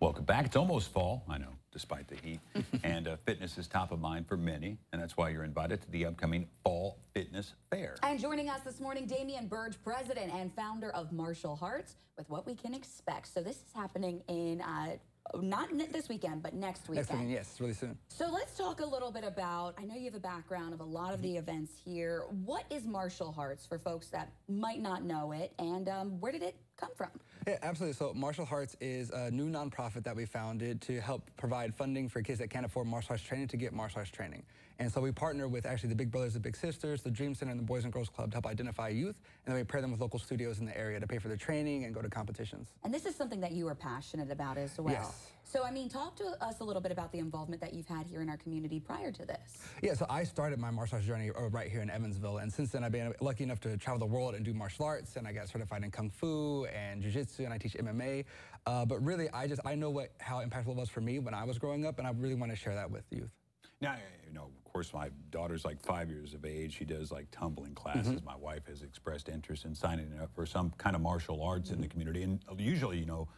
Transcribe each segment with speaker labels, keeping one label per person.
Speaker 1: Welcome back. It's almost fall, I know, despite the heat. And fitness is top of mind for many, and that's why you're invited to the upcoming Fall Fitness Fair.
Speaker 2: And joining us this morning, Damian Burge, president and founder of Martial Hearts, with what we can expect. So this is happening in not this weekend, but next weekend.
Speaker 3: Next weekend, yes, really soon.
Speaker 2: So let's talk a little bit about, I know you have a background of a lot of the events here. What is Martial Hearts for folks that might not know it, and where did it come from?
Speaker 3: Yeah, absolutely. So Martial Hearts is a new nonprofit that we founded to help provide funding for kids that can't afford martial arts training to get martial arts training. And so we partner with actually the Big Brothers and Big Sisters, the Dream Center, and the Boys and Girls Club to help identify youth, and then we pair them with local studios in the area to pay for their training and go to competitions.
Speaker 2: And this is something that you are passionate about as well.
Speaker 3: Yes.
Speaker 2: So, I mean, talk to us a little bit about the involvement that you've had here in our community prior to this.
Speaker 3: Yeah, so I started my martial arts journey right here in Evansville, and since then I've been lucky enough to travel the world and do martial arts, and I got certified in Kung Fu and Jiu-Jitsu, and I teach MMA. But really, I know how impactful it was for me when I was growing up, and I really want to share that with youth.
Speaker 1: Now, you know, of course, my daughter's like 5 years of age. She does like tumbling classes. My wife has expressed interest in signing up for some kind of martial arts in the community. And usually, you know,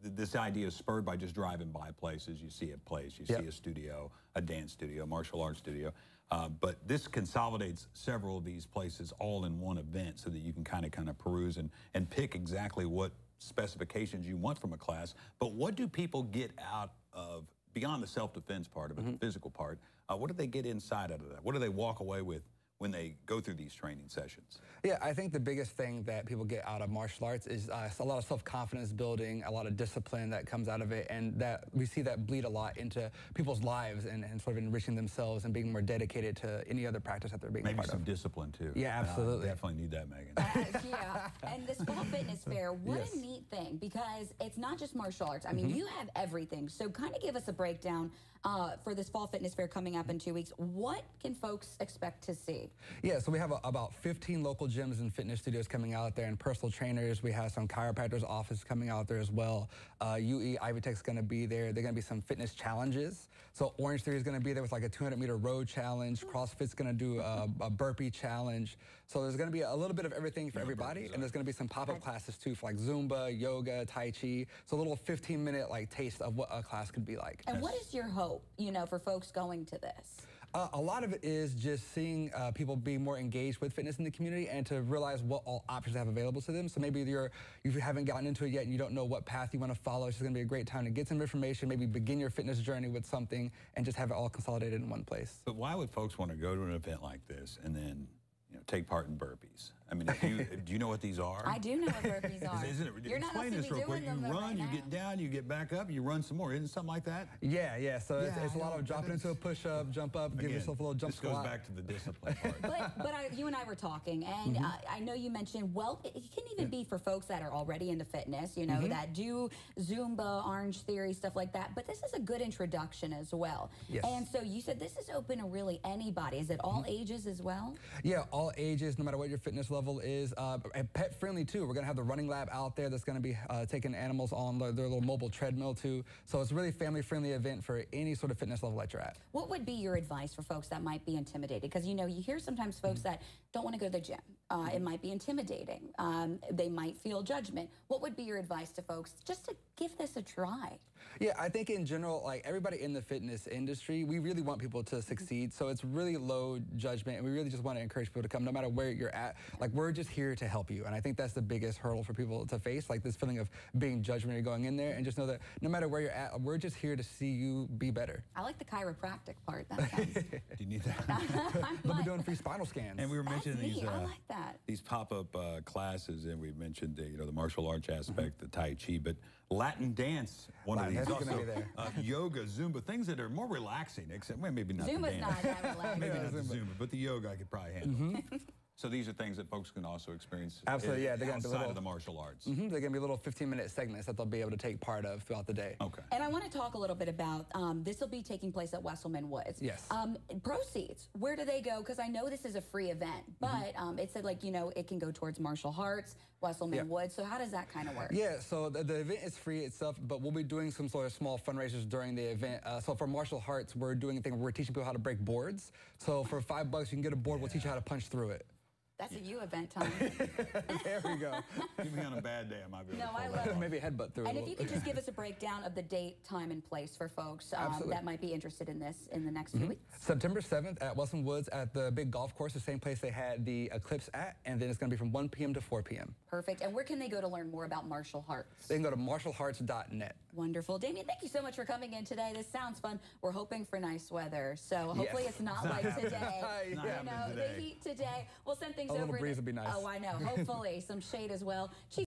Speaker 1: this idea is spurred by just driving by places. You see a place, you see a studio, a dance studio, martial arts studio. But this consolidates several of these places all in one event so that you can kind of peruse and pick exactly what specifications you want from a class. But what do people get out of, beyond the self-defense part of it, the physical part, what do they get inside out of that? What do they walk away with when they go through these training sessions? Yeah,
Speaker 3: I think the biggest thing that people get out of martial arts is a lot of self-confidence building, a lot of discipline that comes out of it, and that we see that bleed a lot into people's lives and sort of enriching themselves and being more dedicated to any other practice that they're being
Speaker 1: Maybe
Speaker 3: part of.
Speaker 1: Maybe some discipline, too.
Speaker 3: Yeah, absolutely.
Speaker 1: Definitely need that, Megan.
Speaker 2: Yeah, and this Fall Fitness Fair, what a neat thing, because it's not just martial arts. I mean, you have everything. So kind of give us a breakdown for this Fall Fitness Fair coming up in 2 weeks. What can folks expect to see?
Speaker 3: Yeah, so we have about 15 local gyms and fitness studios coming out there, and personal trainers. We have some chiropractors' office coming out there as well. UE, Ivy Tech's going to be there. There are going to be some fitness challenges. So Orange Theory is going to be there with like a 200-meter road challenge. CrossFit's going to do a burpee challenge. So there's going to be a little bit of everything for everybody, and there's going to be some pop-up classes too for like Zumba, yoga, Tai Chi. So a little 15-minute like taste of what a class could be like.
Speaker 2: And what is your hope, you know, for folks going to this?
Speaker 3: A lot of it is just seeing people be more engaged with fitness in the community and to realize what all options they have available to them. So maybe you haven't gotten into it yet and you don't know what path you want to follow. It's just going to be a great time to get some information, maybe begin your fitness journey with something and just have it all consolidated in one place.
Speaker 1: But why would folks want to go to an event like this and then, you know, take part in burpees? I mean, do you know what these are?
Speaker 2: I do know what burpees are.
Speaker 1: Isn't it? You're
Speaker 2: Explain
Speaker 1: this real quick. You run, you get down, you get back up, you run some more. Isn't it something like that?
Speaker 3: Yeah. So it's a lot of dropping into a push-up, jump up, give yourself a little jump squat.
Speaker 1: This goes back to the discipline part.
Speaker 2: But you and I were talking, and I know you mentioned, well, it can even be for folks that are already into fitness, you know, that do Zumba, Orange Theory, stuff like that. But this is a good introduction as well.
Speaker 3: Yes.
Speaker 2: And so you said this is open to really anybody. Is it all ages as well?
Speaker 3: Yeah, all ages, no matter what your fitness level is. And pet friendly too. We're going to have the running lab out there that's going to be taking animals on their little mobile treadmill too. So it's a really family friendly event for any sort of fitness level that you're at.
Speaker 2: What would be your advice for folks that might be intimidated? Because, you know, you hear sometimes folks that don't want to go to the gym. It might be intimidating. They might feel judgment. What would be your advice to folks just to give this a try?
Speaker 3: Yeah, I think in general, like everybody in the fitness industry, we really want people to succeed. So it's really low judgment, and we really just want to encourage people to come no matter where you're at. Like, we're just here to help you. And I think that's the biggest hurdle for people to face, like this feeling of being judged when you're going in there, and just know that no matter where you're at, we're just here to see you be better.
Speaker 2: I like the chiropractic part. That sounds...
Speaker 1: Do you need that?
Speaker 3: They'll be doing free spinal scans.
Speaker 1: And we were mentioning
Speaker 2: I like that.
Speaker 1: These pop-up classes, and we mentioned you know, the martial arts aspect, the Tai Chi, but Latin dance, one of these also.
Speaker 3: Be there.
Speaker 1: Yoga, Zumba, things that are more relaxing, except well, maybe not
Speaker 2: Zumba's
Speaker 1: the dance.
Speaker 2: not that relaxing.
Speaker 1: Maybe not the Zumba, but the yoga I could probably handle. So these are things that folks can also experience.
Speaker 3: Absolutely, yeah. They're going to be
Speaker 1: outside of the martial arts.
Speaker 3: They're going to be little 15-minute segments that they'll be able to take part of throughout the day.
Speaker 1: Okay.
Speaker 2: And I want to talk a little bit about this will be taking place at Wesselman Woods.
Speaker 3: Yes.
Speaker 2: Proceeds, where do they go? Because I know this is a free event, but it said, like, you know, it can go towards Martial Hearts, Wesselman Woods. So how does that kind of work?
Speaker 3: Yeah, so the event is free itself, but we'll be doing some sort of small fundraisers during the event. So for Martial Hearts, we're doing a thing where we're teaching people how to break boards. So for $5, you can get a board. We'll teach you how to punch through it.
Speaker 2: That's a you event time.
Speaker 3: There we go.
Speaker 1: Give me on a bad day, I might be able to
Speaker 2: I
Speaker 1: pull
Speaker 2: love
Speaker 1: that off.
Speaker 3: Maybe a headbutt through
Speaker 2: And
Speaker 3: it.
Speaker 2: if you could just give us a breakdown of the date, time, and place for folks that might be interested in this in the next few weeks.
Speaker 3: September 7th at Westland Woods at the big golf course, the same place they had the eclipse at, and then it's going to be from 1 p.m. to 4 p.m.
Speaker 2: Perfect. And where can they go to learn more about Martial Hearts?
Speaker 3: They can go to martialhearts.net.
Speaker 2: Wonderful. Damien, thank you so much for coming in today. This sounds fun. We're hoping for nice weather, so hopefully it's not like today.
Speaker 3: You
Speaker 2: know, the heat today. We'll send things
Speaker 3: a
Speaker 2: over.
Speaker 3: A little breeze would be nice.
Speaker 2: Oh, I know. Hopefully some shade as well. Chief